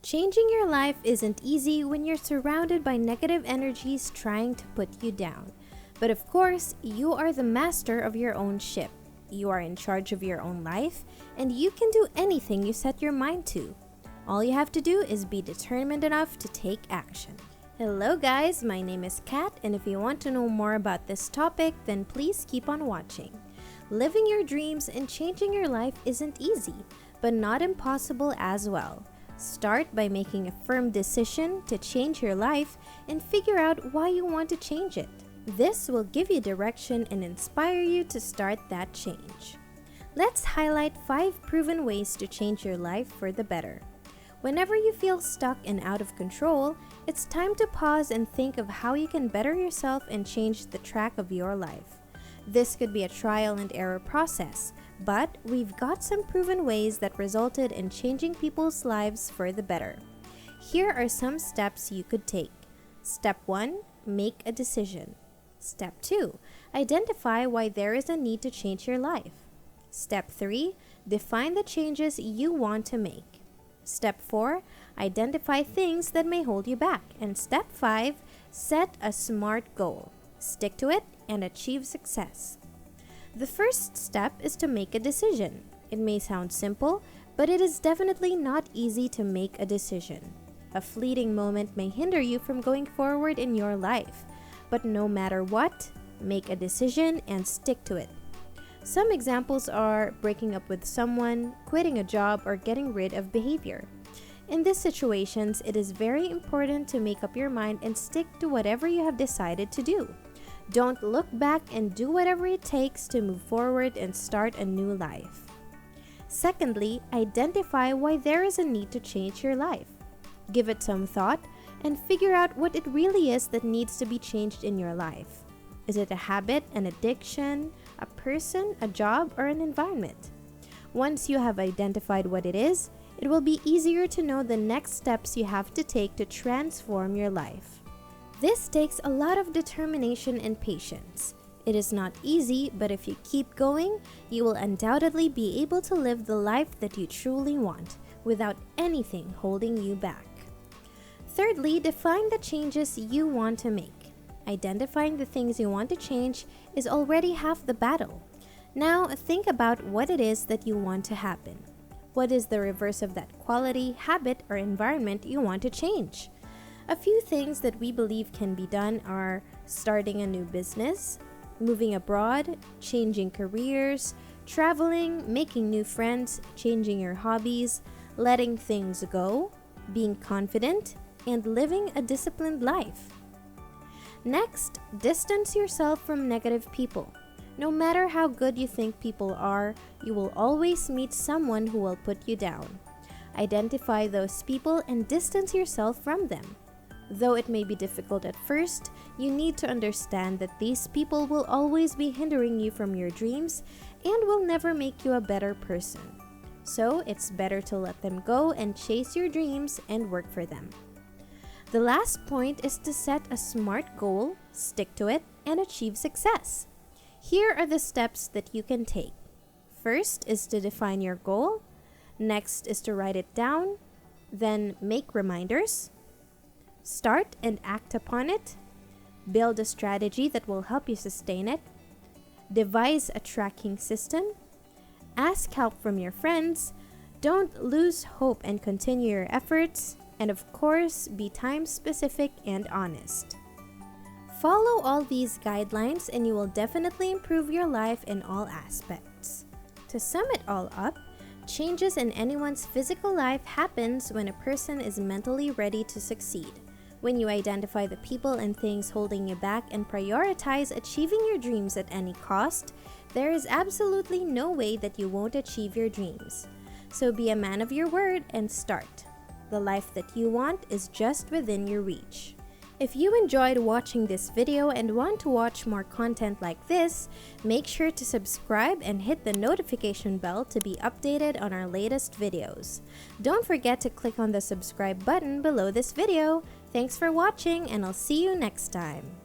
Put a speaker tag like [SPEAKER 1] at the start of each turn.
[SPEAKER 1] Changing your life isn't easy when you're surrounded by negative energies trying to put you down. But of course, you are the master of your own ship. You are in charge of your own life, and you can do anything you set your mind to. All you have to do is be determined enough to take action. Hello guys, my name is Kat, and if you want to know more about this topic, then please keep on watching. Living your dreams and changing your life isn't easy, but not impossible as well. Start by making a firm decision to change your life and figure out why you want to change it. This will give you direction and inspire you to start that change. Let's highlight 5 proven ways to change your life for the better. Whenever you feel stuck and out of control, it's time to pause and think of how you can better yourself and change the track of your life. This could be a trial and error process, but we've got some proven ways that resulted in changing people's lives for the better. Here are some steps you could take. Step 1. Make a decision. Step 2. Identify why there is a need to change your life. Step 3. Define the changes you want to make. Step 4. Identify things that may hold you back. And Step 5. Set a SMART goal. Stick to it and achieve success. The first step is to make a decision. It may sound simple, but it is definitely not easy to make a decision. A fleeting moment may hinder you from going forward in your life, but no matter what, make a decision and stick to it. Some examples are breaking up with someone, quitting a job, or getting rid of behavior. In these situations, it is very important to make up your mind and stick to whatever you have decided to do. Don't look back and do whatever it takes to move forward and start a new life. Secondly, identify why there is a need to change your life. Give it some thought and figure out what it really is that needs to be changed in your life. Is it a habit, an addiction, a person, a job, or an environment? Once you have identified what it is, it will be easier to know the next steps you have to take to transform your life. This takes a lot of determination and patience. It is not easy, but if you keep going, you will undoubtedly be able to live the life that you truly want without anything holding you back. Thirdly, define the changes you want to make. Identifying the things you want to change is already half the battle. Now, think about what it is that you want to happen. What is the reverse of that quality, habit, or environment you want to change? A few things that we believe can be done are starting a new business, moving abroad, changing careers, traveling, making new friends, changing your hobbies, letting things go, being confident, and living a disciplined life. Next, distance yourself from negative people. No matter how good you think people are, you will always meet someone who will put you down. Identify those people and distance yourself from them. Though it may be difficult at first, you need to understand that these people will always be hindering you from your dreams and will never make you a better person. So it's better to let them go and chase your dreams and work for them. The last point is to set a SMART goal, stick to it, and achieve success. Here are the steps that you can take. First is to define your goal. Next is to write it down. Then make reminders. Start and act upon it. Build a strategy that will help you sustain it. Devise a tracking system. Ask help from your friends. Don't lose hope and continue your efforts. And of course, be time specific and honest. Follow all these guidelines and you will definitely improve your life in all aspects. To sum it all up, changes in anyone's physical life happens when a person is mentally ready to succeed. When you identify the people and things holding you back and prioritize achieving your dreams at any cost, there is absolutely no way that you won't achieve your dreams. So be a man of your word and start. The life that you want is just within your reach. If you enjoyed watching this video and want to watch more content like this, make sure to subscribe and hit the notification bell to be updated on our latest videos. Don't forget to click on the subscribe button below this video. Thanks for watching and I'll see you next time.